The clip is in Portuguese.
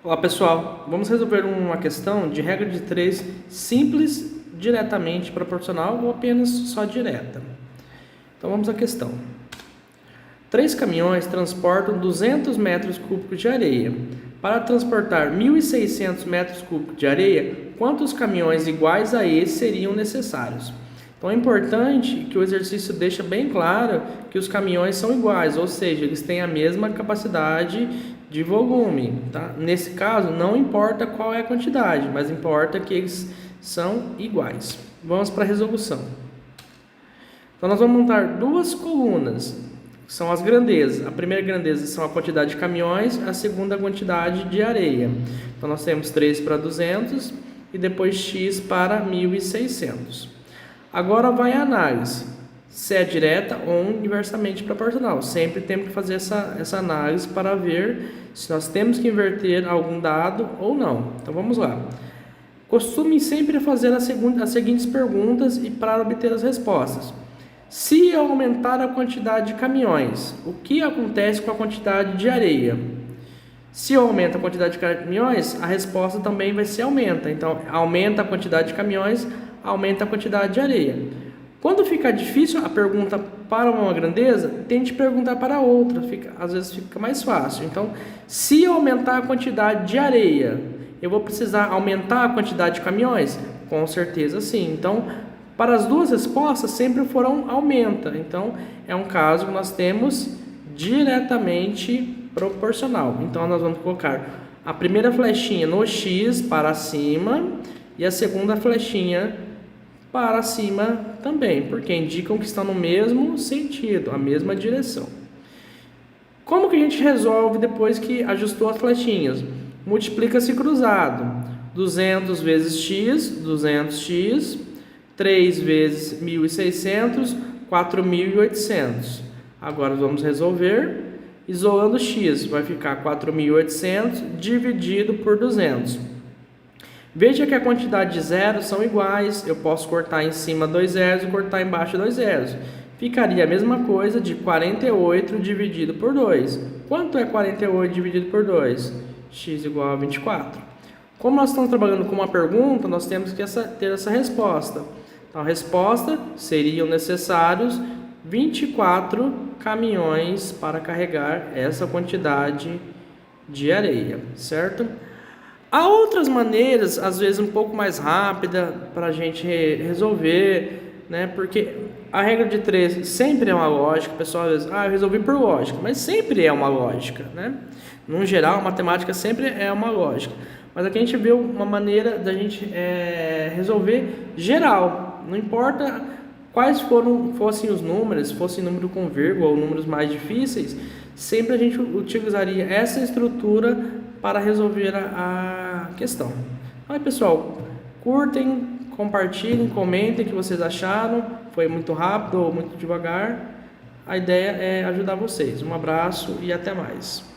Olá pessoal, vamos resolver uma questão de regra de 3 simples, diretamente proporcional ou apenas só direta. Então vamos à questão. 3 caminhões transportam 200 metros cúbicos de areia. Para transportar 1.600 metros cúbicos de areia, quantos caminhões iguais a esse seriam necessários? Então é importante que o exercício deixe bem claro que os caminhões são iguais, ou seja, eles têm a mesma capacidade de volume. Tá? Nesse caso, não importa qual é a quantidade, mas importa que eles são iguais. Vamos para a resolução. Então nós vamos montar duas colunas, que são as grandezas. A primeira grandeza são a quantidade de caminhões, a segunda a quantidade de areia. Então nós temos 3 para 200 e depois x para 1.600. Agora vai a análise, se é direta ou inversamente proporcional. Sempre temos que fazer essa análise para ver se nós temos que inverter algum dado ou não. Então vamos lá. Costume sempre fazer as seguintes perguntas e para obter as respostas. Se eu aumentar a quantidade de caminhões, o que acontece com a quantidade de areia? Se eu aumento a quantidade de caminhões, a resposta também vai ser aumenta. Então, aumenta a quantidade de caminhões, aumenta a quantidade de areia. Quando ficar difícil a pergunta para uma grandeza, tente perguntar para outra, às vezes fica mais fácil. Então, se eu aumentar a quantidade de areia, eu vou precisar aumentar a quantidade de caminhões? Com certeza sim. Então, para as duas respostas sempre foram aumenta. Então, é um caso que nós temos diretamente proporcional. Então, nós vamos colocar a primeira flechinha no X para cima e a segunda flechinha para cima também, porque indicam que estão no mesmo sentido, a mesma direção. Como que a gente resolve depois que ajustou as flechinhas? Multiplica-se cruzado. 200 vezes x, 200x, 3 vezes 1.600, 4.800. Agora vamos resolver. Isolando x, vai ficar 4.800 dividido por 200. Veja que a quantidade de zeros são iguais. Eu posso cortar em cima 2 zeros e cortar embaixo 2 zeros. Ficaria a mesma coisa de 48 dividido por 2. Quanto é 48 dividido por 2? X igual a 24. Como nós estamos trabalhando com uma pergunta, nós temos que ter essa resposta. Então, a resposta seriam necessários 24 caminhões para carregar essa quantidade de areia, certo? Há outras maneiras, às vezes um pouco mais rápida, para a gente resolver, né? Porque a regra de 3 sempre é uma lógica, o pessoal às vezes, eu resolvi por lógica, mas sempre é uma lógica, né? No geral, a matemática sempre é uma lógica. Mas aqui a gente vê uma maneira da gente resolver geral, não importa quais fossem os números, fosse número com vírgula ou números mais difíceis, sempre a gente utilizaria essa estrutura para resolver a questão. Aí, pessoal, curtem, compartilhem, comentem o que vocês acharam. Foi muito rápido ou muito devagar. A ideia é ajudar vocês. Um abraço e até mais.